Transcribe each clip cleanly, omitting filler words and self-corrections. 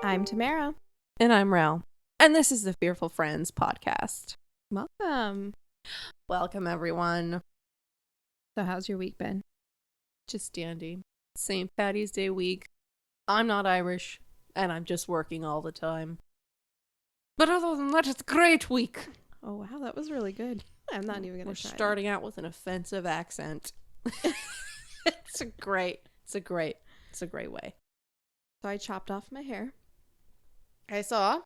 I'm Tamara. And I'm Rell. And this is the Fearful Friends podcast. Welcome. Welcome, everyone. So how's your week been? Just dandy. St. Patty's Day week. I'm not Irish, and I'm just working all the time. But other than that, it's a great week. Oh, wow. That was really good. I'm not even going to try. We're starting out with an offensive accent. It's a great way. So I chopped off my hair. I saw.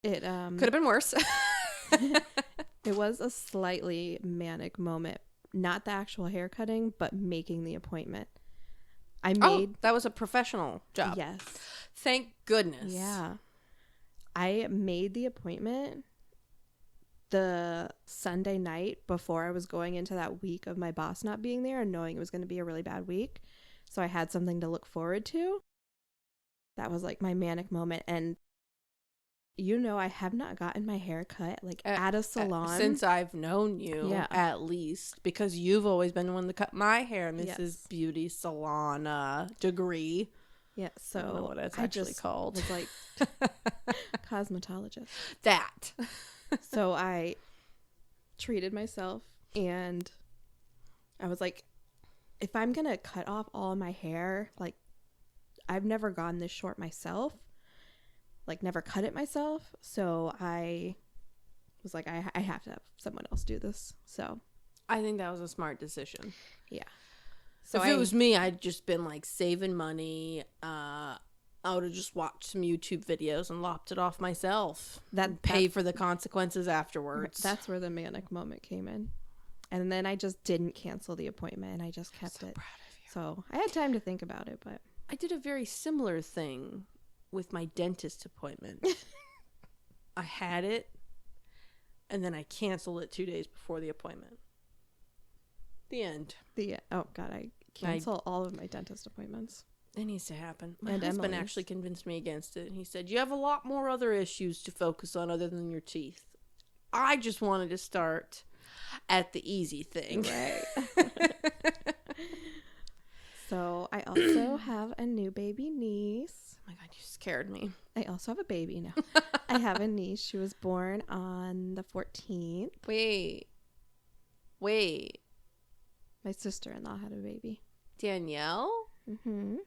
It Could have been worse. It was a slightly manic moment. Not the actual hair cutting, but making the appointment. That was a professional job. Yes. Thank goodness. Yeah. I made the appointment the Sunday night before I was going into that week of my boss not being there and knowing it was going to be a really bad week. So I had something to look forward to. That was like my manic moment. And I have not gotten my hair cut at a salon since I've known you, at least, because you've always been the one to cut my hair, Mrs. Yes. Beauty Salon degree. Yeah, so I don't know what it's actually called. Was like cosmetologist. That. So I treated myself, and I was like, if I'm gonna cut off all my hair, like, I've never gone this short myself. Like, never cut it myself. So I was like, I have to have someone else do this. So I think that was a smart decision. Yeah. So if it was me, I'd just been like saving money. I would have just watched some YouTube videos and lopped it off myself. Pay for the consequences afterwards. That's where the manic moment came in. And then I just didn't cancel the appointment, and I just kept it. Proud of you. So I had time to think about it, but I did a very similar thing with my dentist appointment. I had it, and then I canceled it 2 days before the appointment. The end. Oh God, I cancel all of my dentist appointments. It needs to happen. My and husband Emily's. actually convinced me against it. He said, you have a lot more other issues to focus on other than your teeth. I just wanted to start at the easy thing. Right. So I also have a new baby niece. Oh my God, you scared me. I also have a baby now. I have a niece. She was born on the 14th. Wait. My sister-in-law had a baby. Danielle? Mm-hmm.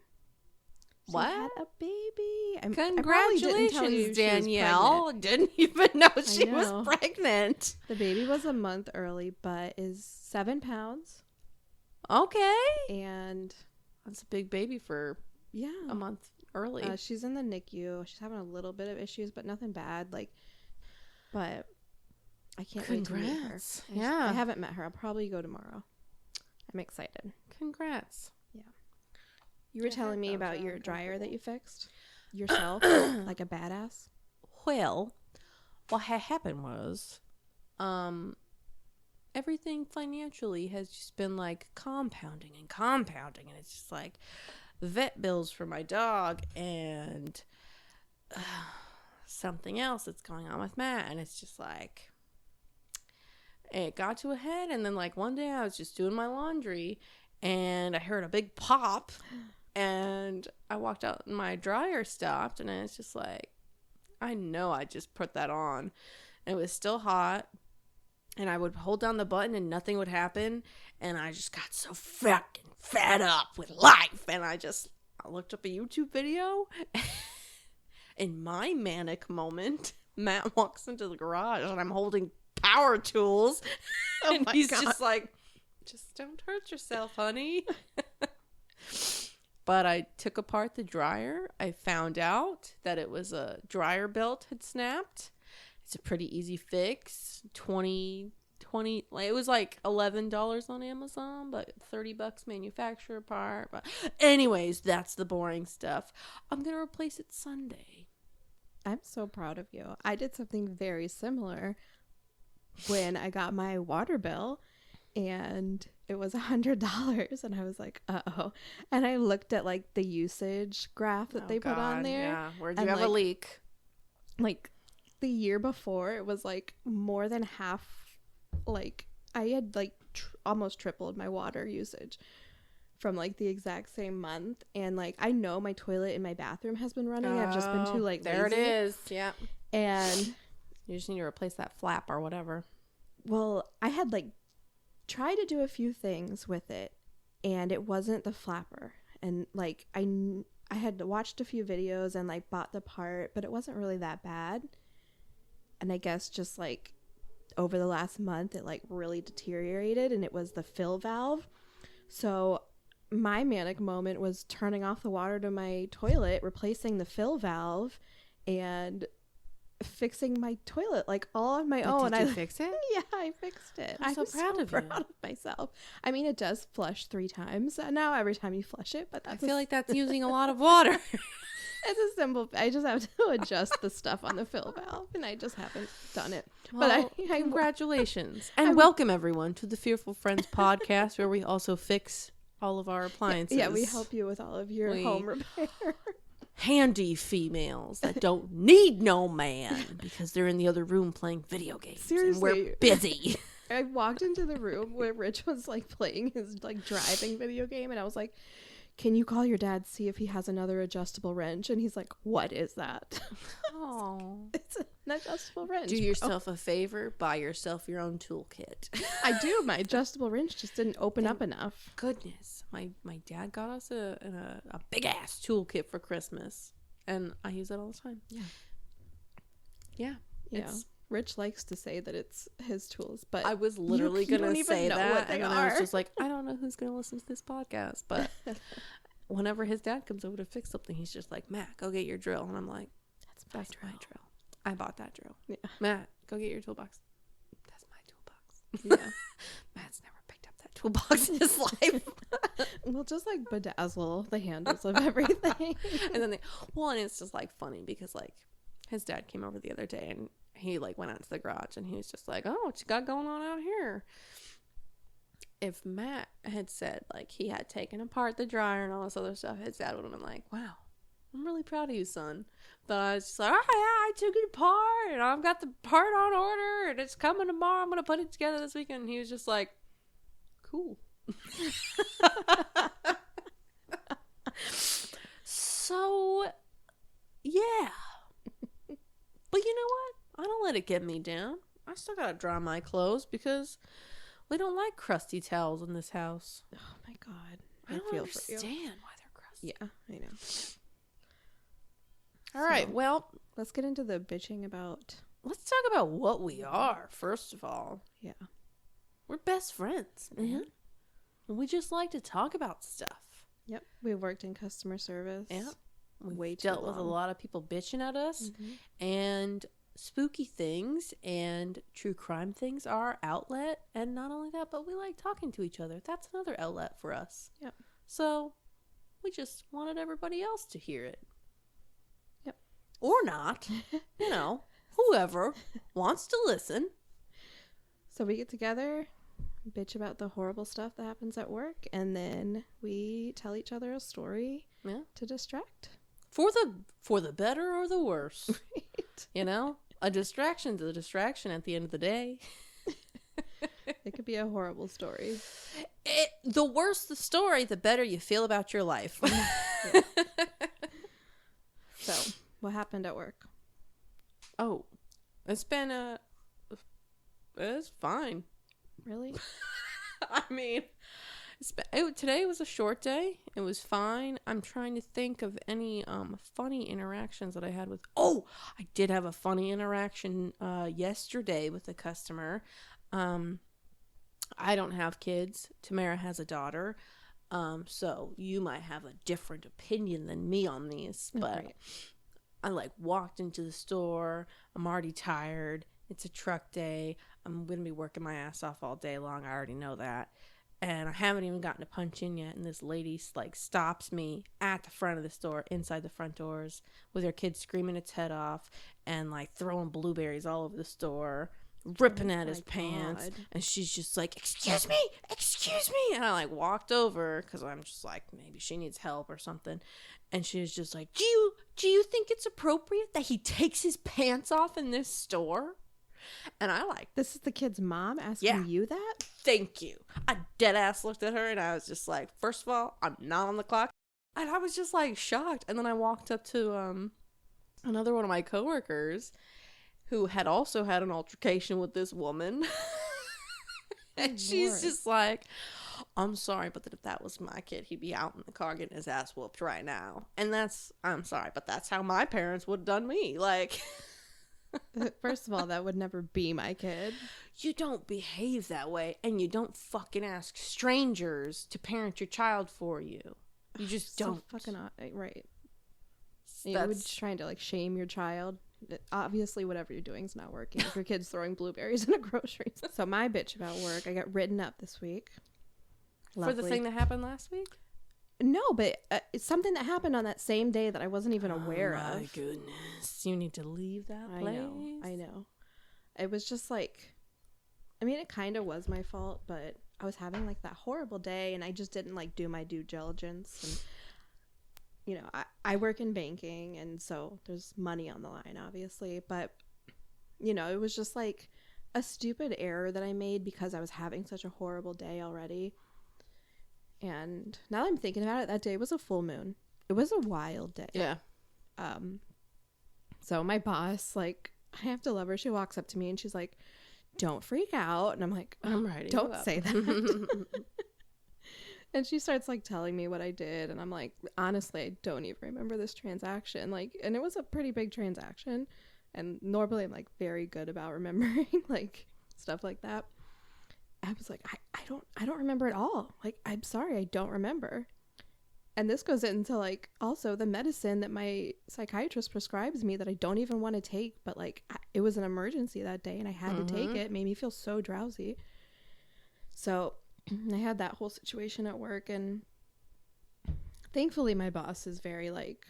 What? She had a baby. Congratulations, Danielle. Didn't even know she was pregnant. The baby was a month early, but is 7 pounds. Okay. And that's a big baby for a month early. She's in the NICU. She's having a little bit of issues, but nothing bad. But I can't wait to meet her. I haven't met her. I'll probably go tomorrow. I'm excited. Congrats. Yeah. You were telling me about your dryer that you fixed yourself, like a badass. Well, what had happened was, everything financially has just been like compounding, and it's just like vet bills for my dog and something else that's going on with Matt, and it's just like it got to a head. And then like one day I was just doing my laundry and I heard a big pop, and I walked out and my dryer stopped, and it's just like, I know I just put that on, and it was still hot. And I would hold down the button and nothing would happen. And I just got so fucking fed up with life. And I looked up a YouTube video. In my manic moment, Matt walks into the garage and I'm holding power tools. And he's just like, just don't hurt yourself, honey. But I took apart the dryer. I found out that it was a dryer belt had snapped. It's a pretty easy fix. $20, it was like $11 on Amazon, but $30 manufacturer part. But anyways, that's the boring stuff. I'm gonna replace it Sunday. I'm so proud of you. I did something very similar when I got my water bill, and it was $100, and I was like, uh-oh. And I looked at like the usage graph that they put on there. Yeah, where'd you have a leak? Like the year before, it was like more than half. Like I had like almost tripled my water usage from like the exact same month, and like I know my toilet in my bathroom has been running. I've just been too like there lazy. it is. Yeah. And You just need to replace that flap or whatever. well, I had like tried to do a few things with it, and it wasn't the flapper. And like I had watched a few videos and like bought the part, but it wasn't really that bad. And I guess just like over the last month it like really deteriorated, and it was the fill valve. So my manic moment was turning off the water to my toilet, replacing the fill valve, and fixing my toilet like all on my own. Did you fix it? Yeah, I fixed it. I'm so proud of you. Proud of myself. I mean, it does flush 3 times now every time you flush it, but I feel like that's using a lot of water. it's a simple. I just have to adjust the stuff on the fill valve, and I just haven't done it. Well, but I congratulations and welcome everyone to the Fearful Friends podcast, where we also fix all of our appliances. Yeah, we help you with all of your home repair. Handy females that don't need no man because they're in the other room playing video games. Seriously, and we're busy. I walked into the room where Rich was like playing his like driving video game, and I was like, "Can you call your dad, see if he has another adjustable wrench?" And he's like, "What is that?" Oh, it's an adjustable wrench. do yourself a favor, buy yourself your own toolkit. I do. My adjustable wrench just didn't open up enough. Goodness, my dad got us a big ass toolkit for Christmas, and I use it all the time. Yeah. Rich likes to say that it's his tools, but I was literally gonna say that, and then I was just like, I don't know who's gonna listen to this podcast, but whenever his dad comes over to fix something, he's just like, Matt, go get your drill, and I'm like, that's my drill. I bought that drill. Yeah. Matt, go get your toolbox. That's my toolbox. Yeah. Matt's never picked up that toolbox in his life. We'll just like bedazzle the handles of everything. And then and it's just like funny because like his dad came over the other day and he like went out to the garage and he was just like, oh, what you got going on out here? If Matt had said like he had taken apart the dryer and all this other stuff, his dad would have been like, wow, I'm really proud of you, son. But I was just like, oh yeah, I took it apart and I've got the part on order and it's coming tomorrow. I'm going to put it together this weekend. And he was just like, cool. So, yeah. But you know what? I don't let it get me down. I still got to dry my clothes because we don't like crusty towels in this house. Oh my God. I don't understand why they're crusty. Yeah, I know. All right, well, let's get into the bitching about... Let's talk about what we are, first of all. Yeah. We're best friends, man. And we just like to talk about stuff. Yep. We've worked in customer service. Yeah. We've dealt with a lot of people bitching at us. Mm-hmm. And spooky things and true crime things are our outlet. And not only that, but we like talking to each other. That's another outlet for us. Yep. So we just wanted everybody else to hear it. Yep. Or not. You know, whoever wants to listen. So we get together, bitch about the horrible stuff that happens at work, and then we tell each other a story to distract. For the better or the worse. Right. You know? A distraction's a distraction at the end of the day. It could be a horrible story. The worse the story, the better you feel about your life. So, what happened at work? Oh, it's been it's fine. Really? I mean, today was a short day. It was fine. I'm trying to think of any funny interactions that I had with... Oh, I did have a funny interaction yesterday with a customer. I don't have kids. Tamara has a daughter. So you might have a different opinion than me on these. But right. I walked into the store. I'm already tired. It's a truck day. I'm going to be working my ass off all day long. I already know that. And I haven't even gotten to punch in yet. And this lady stops me at the front of the store, inside the front doors, with her kid screaming its head off and throwing blueberries all over the store, ripping at his pants. And she's just like, excuse me. And I walked over because I'm just maybe she needs help or something. And she was just like, do you think it's appropriate that he takes his pants off in this store? And I this is the kid's mom asking you that? thank you. I dead ass looked at her and I was just like, first of all, I'm not on the clock. And I was just like shocked. And then I walked up to another one of my coworkers who had also had an altercation with this woman. And she's just like, I'm sorry, but if that was my kid, he'd be out in the car getting his ass whooped right now. And I'm sorry, but that's how my parents would have done me. Like, first of all, that would never be my kid. You don't behave that way, and you don't fucking ask strangers to parent your child for you. You just don't. Fucking right. You're just trying to like shame your child. Obviously, whatever you're doing is not working. If your kid's throwing blueberries in a grocery. So my bitch about work, I got written up this week. Lovely. For the thing that happened last week? No, but it's something that happened on that same day that I wasn't even aware of. Oh my goodness. You need to leave that place. I know. It was just like, I mean, it kind of was my fault, but I was having like that horrible day and I just didn't like do my due diligence. And, you know, I work in banking and so there's money on the line, obviously. But, you know, it was just like a stupid error that I made because I was having such a horrible day already. And now that I'm thinking about it, that day was a full moon. It was a wild day. Yeah. So my boss, like, I have to love her. She walks up to me and she's like, don't freak out. And I'm like, I'm ready. Don't say that. And she starts like telling me what I did. And I'm like, honestly, I don't even remember this transaction. Like, and it was a pretty big transaction. And normally I'm like very good about remembering like stuff like that. I was like, I don't remember at all. Like, I'm sorry, I don't remember. And this goes into like also the medicine that my psychiatrist prescribes me that I don't even want to take, but like it was an emergency that day and I had to take it. It made me feel so drowsy. So I had that whole situation at work, and thankfully my boss is very like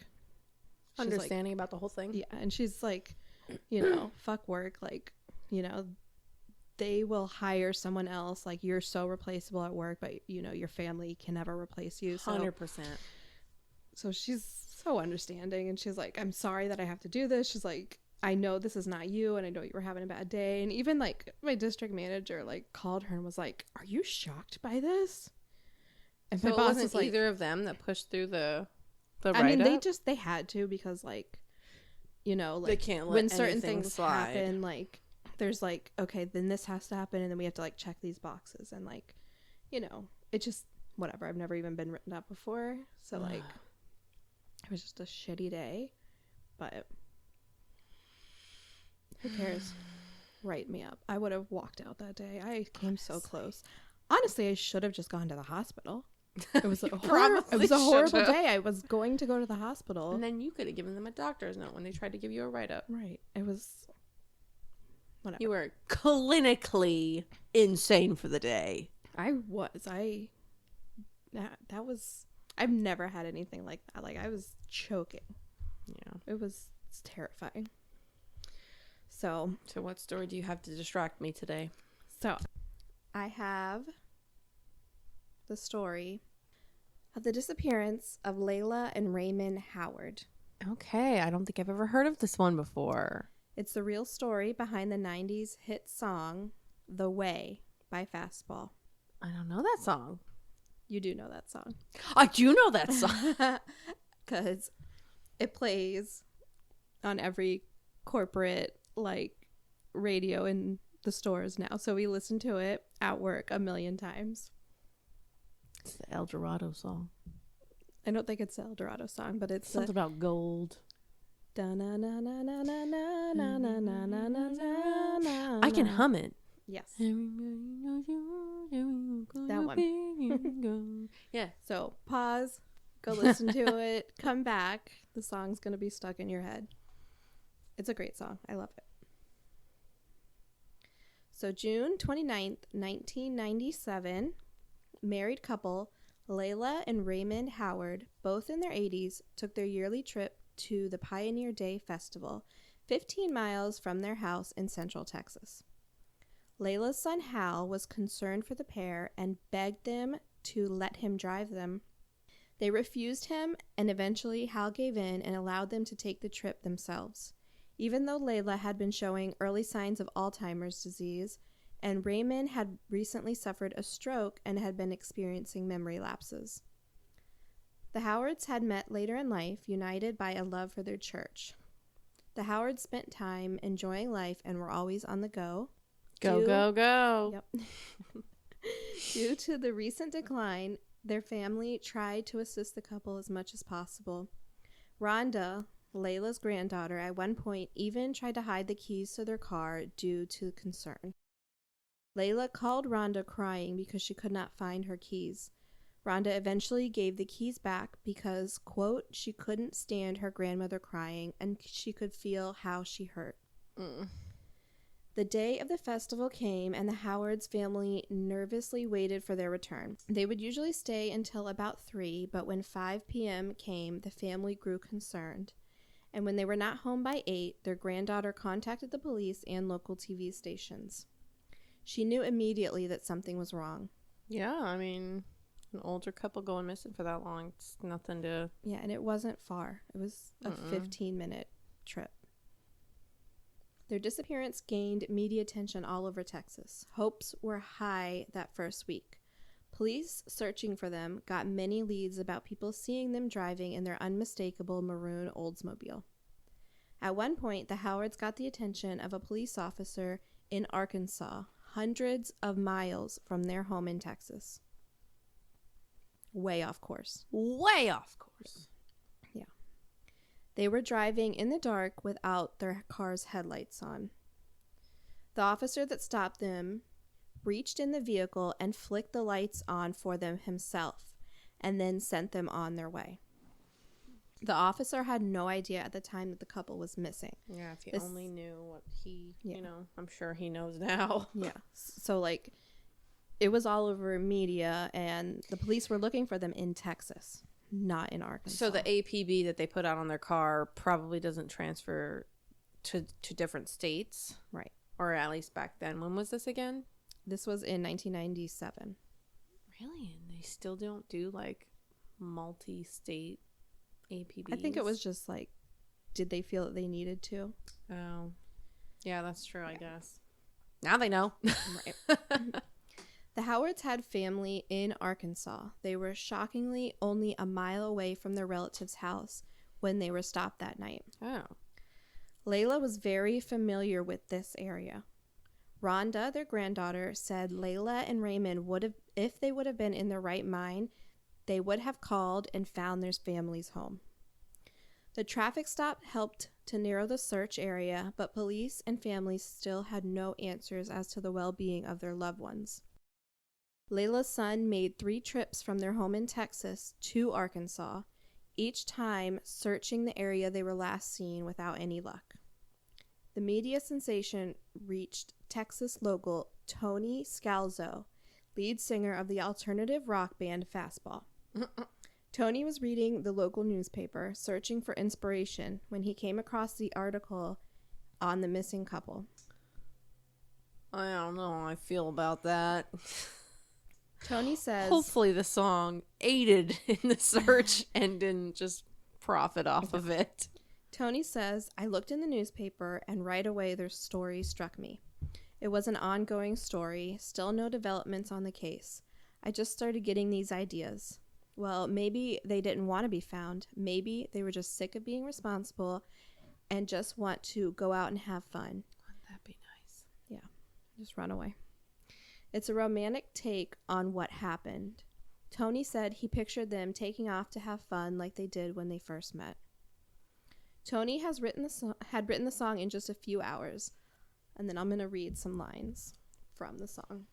understanding about the whole thing. Yeah, and she's like, you know, fuck work, like, you know, they will hire someone else. Like, you're so replaceable at work, but you know your family can never replace you. So 100%. So she's so understanding, and she's like, I'm sorry that I have to do this. She's like, I know this is not you, and I know you were having a bad day. And even like my district manager like called her and was like, are you shocked by this? And so my boss was like, either of them that pushed through the I mean, they had to, because like, you know, like they can't let when certain things slide. happen, like there's like, okay, then this has to happen, and then we have to like check these boxes, and like, you know, it just whatever. I've never even been written up before, so like it was just a shitty day, but who cares? Write me up. I would have walked out that day. I came so close. Honestly, I should have just gone to the hospital. It was a horrible day. I was going to go to the hospital, and then you could have given them a doctor's note when they tried to give you a write-up. Right. It was whatever. You were clinically insane for the day. I was. That was. I've never had anything like that. Like, I was choking. Yeah. It's terrifying. So what story do you have to distract me today? So I have the story of the disappearance of Layla and Raymond Howard. Okay, I don't think I've ever heard of this one before. It's the real story behind the 90s hit song The Way by Fastball. I don't know that song. You do know that song. I do know that song. Because it plays on every corporate like radio in the stores now. So we listen to it at work a million times. It's the El Dorado song. I don't think it's the El Dorado song, but it's something about gold. I can hum it. Yes. That one. Yeah. So pause, go listen to it, come back. The song's going to be stuck in your head. It's a great song. I love it. So June 29th, 1997, married couple Layla and Raymond Howard, both in their 80s, took their yearly trip to the Pioneer Day Festival, 15 miles from their house in Central Texas. Layla's son Hal was concerned for the pair and begged them to let him drive them. They refused him, and eventually Hal gave in and allowed them to take the trip themselves. Even though Layla had been showing early signs of Alzheimer's disease, and Raymond had recently suffered a stroke and had been experiencing memory lapses. The Howards had met later in life, united by a love for their church. The Howards spent time enjoying life and were always on the go. Go. Yep. Due to the recent decline, their family tried to assist the couple as much as possible. Rhonda, Layla's granddaughter, at one point even tried to hide the keys to their car due to concern. Layla called Rhonda crying because she could not find her keys. Rhonda eventually gave the keys back because, quote, she couldn't stand her grandmother crying and she could feel how she hurt. The day of the festival came and the Howards family nervously waited for their return. They would usually stay until about 3, but when 5 p.m. came, the family grew concerned. And when they were not home by 8, their granddaughter contacted the police and local TV stations. She knew immediately that something was wrong. Yeah, I mean, an older couple going missing for that long, it's nothing to... Yeah, and it wasn't far. It was a 15-minute trip. Their disappearance gained media attention all over Texas. Hopes were high that first week. Police searching for them got many leads about people seeing them driving in their unmistakable maroon Oldsmobile. At one point, the Howards got the attention of a police officer in Arkansas, hundreds of miles from their home in Texas. Way off course. Way off course. Yeah. They were driving in the dark without their car's headlights on. The officer that stopped them reached in the vehicle and flicked the lights on for them himself and then sent them on their way. The officer had no idea at the time that the couple was missing. Yeah, if he only knew what he, you know, I'm sure he knows now. Yeah. So, like, it was all over media, and the police were looking for them in Texas, not in Arkansas. So the APB that they put out on their car probably doesn't transfer to different states. Right. Or at least back then. When was this again? This was in 1997. Really? And they still don't do, like, multi-state APBs? I think it was just like, did they feel that they needed to? Oh. Yeah, that's true, I guess. Now they know. Right. The Howards had family in Arkansas. They were shockingly only a mile away from their relative's house when they were stopped that night. Oh. Layla was very familiar with this area. Rhonda, their granddaughter, said Layla and Raymond would have, if they would have been in their right mind, they would have called and found their family's home. The traffic stop helped to narrow the search area, but police and families still had no answers as to the well-being of their loved ones. Layla's son made 3 trips from their home in Texas to Arkansas, each time searching the area they were last seen without any luck. The media sensation reached Texas local Tony Scalzo, lead singer of the alternative rock band Fastball. Tony was reading the local newspaper, searching for inspiration, when he came across the article on the missing couple. I don't know how I feel about that. Tony says... Hopefully the song aided in the search and didn't just profit off of it. Tony says, I looked in the newspaper and right away their story struck me. It was an ongoing story, still no developments on the case. I just started getting these ideas. Well, maybe they didn't want to be found. Maybe they were just sick of being responsible and just want to go out and have fun. Wouldn't that be nice? Yeah, just run away. It's a romantic take on what happened. Tony said he pictured them taking off to have fun like they did when they first met. Tony had written the song in just a few hours, and then I'm going to read some lines from the song.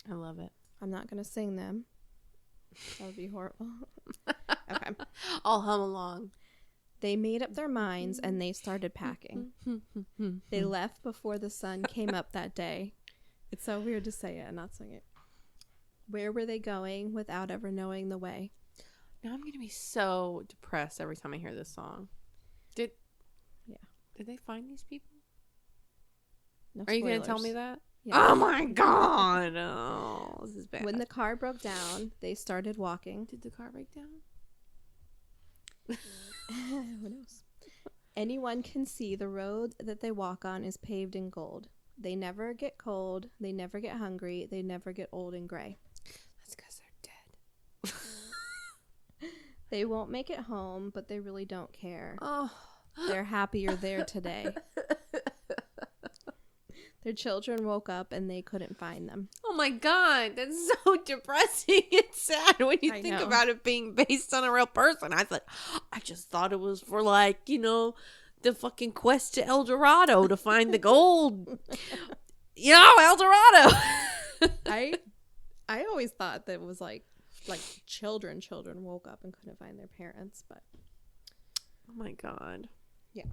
I love it. I'm not going to sing them. That would be horrible. Okay. I'll hum along. They made up their minds and they started packing. They left before the sun came up that day. It's so weird to say it and not sing it. Where were they going without ever knowing the way? Now I'm going to be so depressed every time I hear this song. Did they find these people? No Are you going to spoilers. tell me that? Yeah. Oh my God. Oh, this is bad. When the car broke down, they started walking. Did the car break down? Who knows? Anyone can see the road that they walk on is paved in gold. They never get cold. They never get hungry. They never get old and gray. That's because they're dead. They won't make it home, but they really don't care. Oh. They're happy you're there today. Their children woke up and they couldn't find them. Oh my God, that's so depressing and sad when you think know. about it being based on a real person. I just thought it was for like, the fucking quest to El Dorado to find the gold. El Dorado. I always thought that it was like children woke up and couldn't find their parents, but oh my God. Yeah.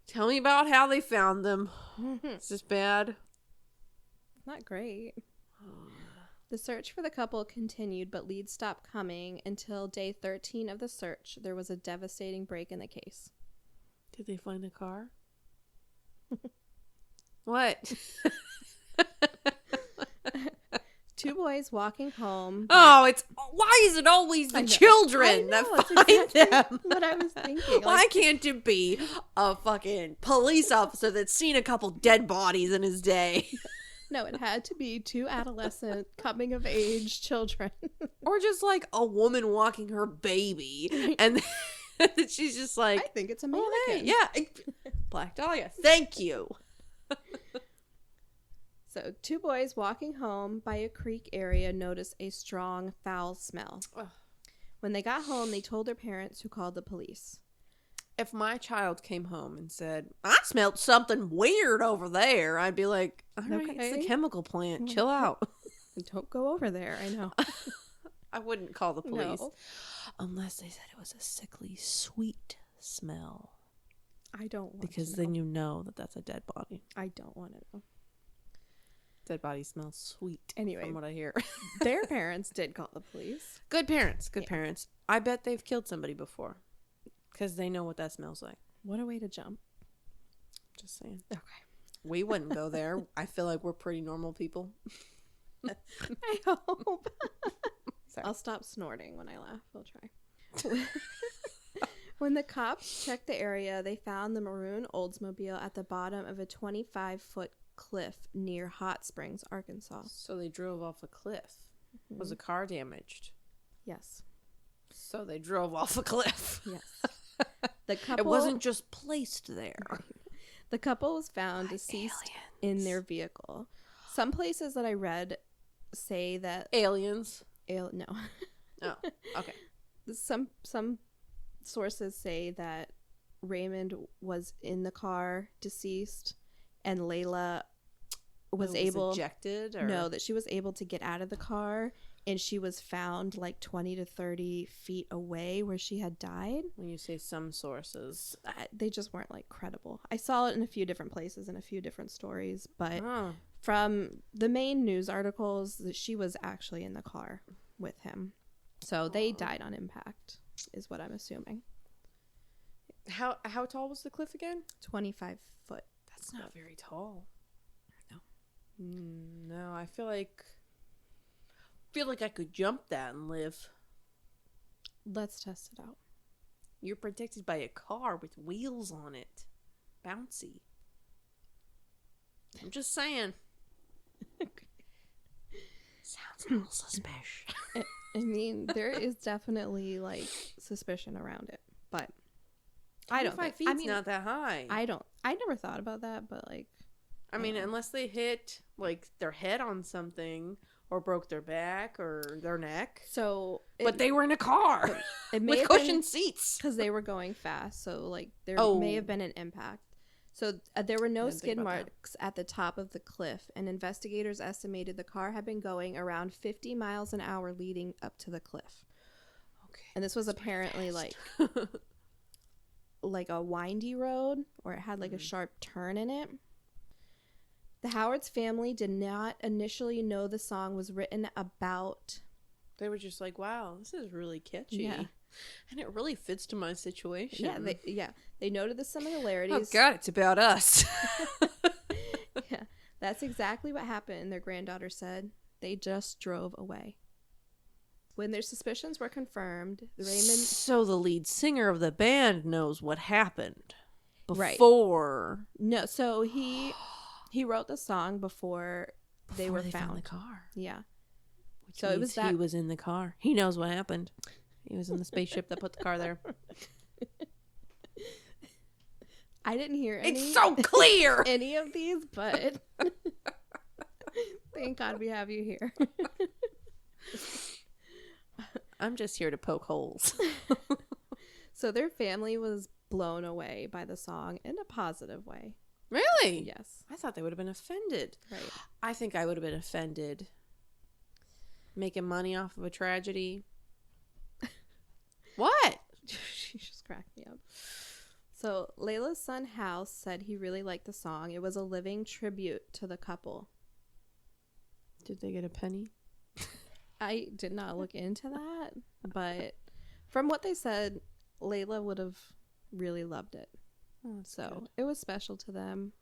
Tell me about how they found them. Is this bad? Not great. The search for the couple continued, but leads stopped coming until day 13 of the search. There was a devastating break in the case. Did they find a car? What? 2 boys walking home. Oh, why is it always the children that find them? What I was thinking. Why can't it be a fucking police officer that's seen a couple dead bodies in his day? No, it had to be 2 adolescent coming of age children. Or just like a woman walking her baby and she's just like, I think it's a mannequin. Oh, hey, yeah. Black Dahlia. Thank you. So 2 boys walking home by a creek area noticed a strong foul smell. Ugh. When they got home, they told their parents, who called the police. If my child came home and said, I smelled something weird over there, I'd be like, all right, it's the chemical plant. Chill out. Don't go over there. I know. I wouldn't call the police. No. Unless they said it was a sickly sweet smell. I don't want Because to know. then you know that that's a dead body. I don't want to know. Dead body smells sweet. Anyway. From what I hear. Their parents did call the police. Good parents. Good parents. I bet they've killed somebody before. Because they know what that smells like. What a way to jump. Just saying. Okay. We wouldn't go there. I feel like we're pretty normal people. I hope. I'll stop snorting when I laugh. I'll try. When the cops checked the area, they found the maroon Oldsmobile at the bottom of a 25-foot cliff near Hot Springs, Arkansas. So they drove off a cliff. Mm-hmm. Was a car damaged? Yes. So they drove off a cliff. Yes. The couple, It wasn't just placed there. The couple was found deceased in their vehicle. Some places that I read say that Aliens. no. Oh, okay. Some sources say that Raymond was in the car, deceased, and Layla was able ejected. Or? No, that she was able to get out of the car, and she was found like 20 to 30 feet away where she had died. When you say some sources, they just weren't like credible. I saw it in a few different places in a few different stories, but oh. from the main news articles, that she was actually in the car with him. So they died on impact, is what I'm assuming. How tall was the cliff again? 25 foot. That's not very tall. No, I feel like I could jump that and live. Let's test it out. You're protected by a car with wheels on it. Bouncy. I'm just saying. Sounds a little suspicious. I mean, there is definitely like suspicion around it, but I don't think. I mean, not that high. I never thought about that, but like, I mean, unless they hit like their head on something or broke their back or their neck. So, but they were in a car with cushioned seats because they were going fast. So like there may have been an impact. So there were no skid marks at the top of the cliff, and investigators estimated the car had been going around 50 miles an hour leading up to the cliff. Okay. And this was apparently like a windy road, or it had like a sharp turn in it. The Howard's family did not initially know the song was written about. They were just like, wow, this is really catchy. Yeah. And it really fits to my situation. They noted the similarities. Oh, God, it's about us. Yeah, that's exactly what happened, their granddaughter said. They just drove away. When their suspicions were confirmed, Raymond... So the lead singer of the band knows what happened. before. No, so he wrote the song before they were found. The car. Yeah. Which So it was that he was in the car. He knows what happened. He was in the spaceship that put the car there. I didn't hear any. It's so clear. Any of these, but thank God we have you here. I'm just here to poke holes. So their family was blown away by the song in a positive way. Really? Yes. I thought they would have been offended. Right. I think I would have been offended. Making money off of a tragedy. What? She just cracked me up. So Layla's son House said he really liked the song. It was a living tribute to the couple. Did they get a penny? I did not look into that, but from what they said, Layla would have really loved it. Oh, so good. it was special to them.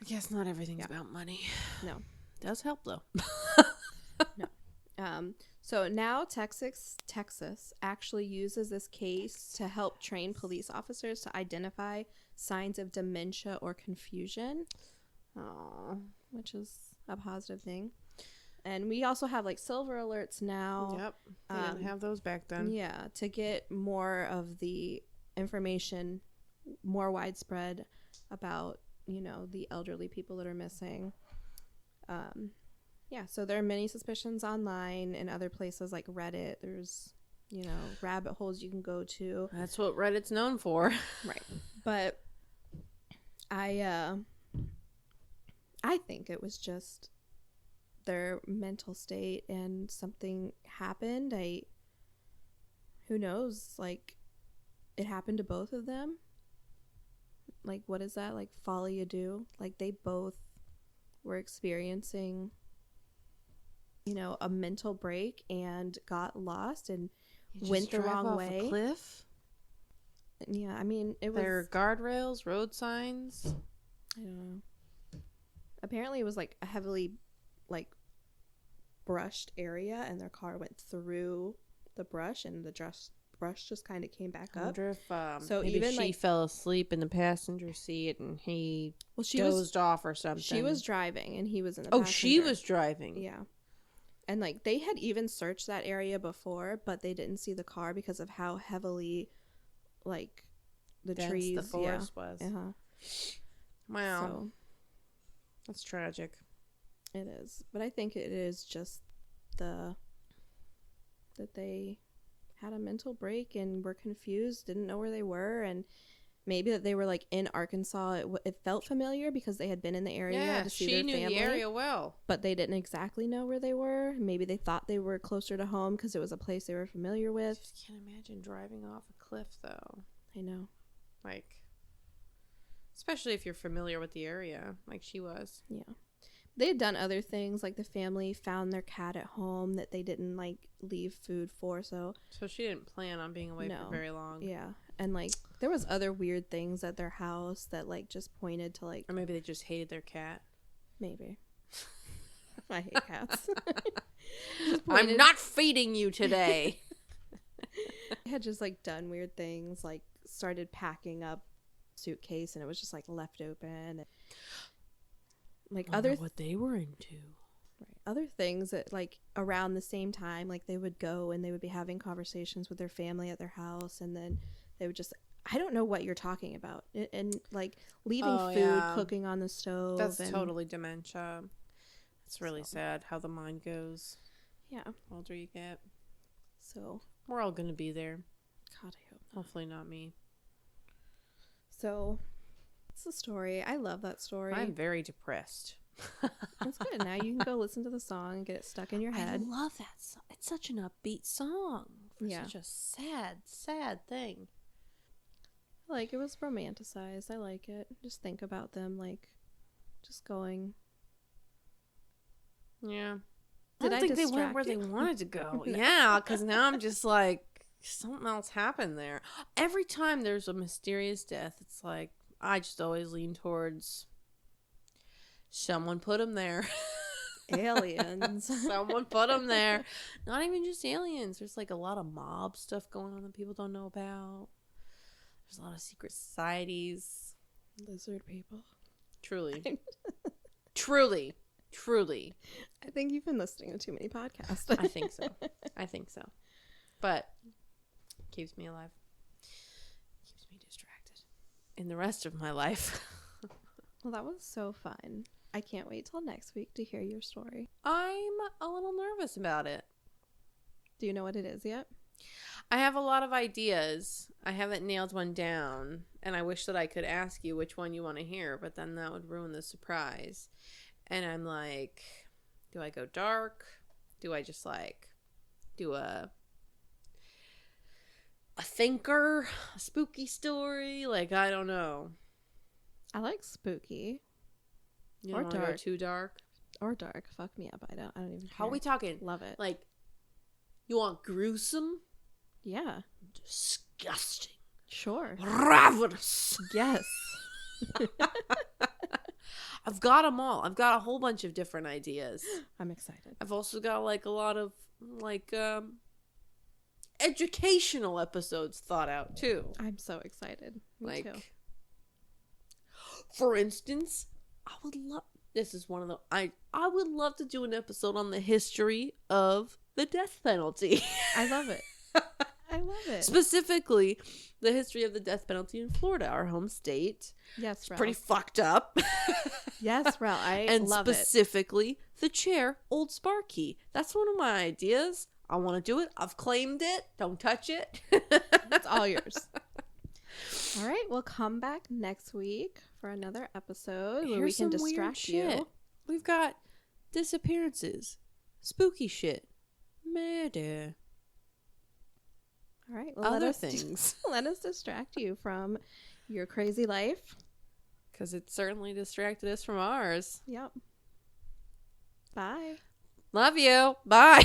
I guess not everything's about money. No. It does help, though. No. So now Texas actually uses this case to help train police officers to identify signs of dementia or confusion. Oh, which is a positive thing. And we also have like silver alerts now. Yep. They didn't have those back then. Yeah, to get more of the information more widespread about, the elderly people that are missing. Yeah, so there are many suspicions online and other places like Reddit. There's, rabbit holes you can go to. That's what Reddit's known for. Right. But I think it was just their mental state and something happened. Who knows? Like, it happened to both of them. Like, what is that? Like, folly you do? Like, they both were experiencing, a mental break and got lost and went the wrong way. A cliff? Yeah, I mean, it was... There are guardrails, road signs. I don't know. Apparently, it was, like, a heavily, like, brushed area, and their car went through the brush, and the brush just kind of came back up. I wonder if so maybe even she like fell asleep in the passenger seat and he she dozed off or something. She was driving and he was in the passenger. passenger. She was driving. Yeah. And like they had even searched that area before, but they didn't see the car because of how heavily like the dense trees the forest was. Uh-huh. Wow. So, that's tragic. It is. But I think it is just that they had a mental break and were confused, didn't know where they were, and maybe that they were like in Arkansas. It felt familiar because they had been in the area to see their family. She knew the area well, but they didn't exactly know where they were. Maybe they thought they were closer to home because it was a place they were familiar with. I just can't imagine driving off a cliff though. I know, like, especially if you're familiar with the area, like she was. Yeah. They had done other things, like the family found their cat at home that they didn't like leave food for, so she didn't plan on being away for very long. Yeah. And like there was other weird things at their house that like just pointed to like, or maybe they just hated their cat. Maybe. I hate cats. I'm not feeding you today. They had just like done weird things, like started packing up suitcase and it was just like left open. Like what they were into. Right. Other things that like around the same time, like they would go and they would be having conversations with their family at their house, and then they would just, I don't know what you're talking about, and like leaving food cooking on the stove. That's totally dementia. It's really sad how the mind goes. Yeah. The older you get. So we're all gonna be there. God, I hope not. Hopefully not me. So it's the story. I love that story. I'm very depressed. That's good. Now you can go listen to the song and get it stuck in your head. I love that song. It's such an upbeat song for such a sad thing. Like, it was romanticized. I like it. Just think about them, like, just going. Yeah. Did I think they went where they wanted to go. No. Yeah, because now I'm just like, something else happened there. Every time there's a mysterious death, it's like, I just always lean towards someone put them there. Aliens. Someone put them there. Not even just aliens. There's like a lot of mob stuff going on that people don't know about. There's a lot of secret societies. Lizard people. Truly. Truly. I think you've been listening to too many podcasts. I think so. But keeps me alive. Keeps me distracted in the rest of my life. Well, that was so fun. I can't wait till next week to hear your story. I'm a little nervous about it. Do you know what it is yet? I have a lot of ideas. I haven't nailed one down, and I wish that I could ask you which one you want to hear, but then that would ruin the surprise. And I'm like, do I go dark? Do I just like do a thinker, a spooky story? Like, I don't know. I like spooky. You Or don't want to go dark. too dark? Or dark. Fuck me up. I don't even care. How are we talking? Love it. Like, you want gruesome? Yeah. Disgusting. Sure. Ravenous. Yes. I've got them all. I've got a whole bunch of different ideas. I'm excited. I've also got like a lot of like educational episodes thought out too. I'm so excited. Me Like, too. for instance, I would love. This is one of the I would love to do an episode on the history of the death penalty. I love it. I love it. Specifically, the history of the death penalty in Florida, our home state. Yes, Rell. Pretty fucked up. Yes, Rell. I And love it. specifically, the chair, Old Sparky. That's one of my ideas. I want to do it. I've claimed it. Don't touch it. It's all yours. All right. We'll come back next week for another episode where we Here's can some weird distract shit. you. We've got disappearances, spooky shit, murder, All right. Well, other things. let us distract you from your crazy life. Because it certainly distracted us from ours. Yep. Bye. Love you. Bye.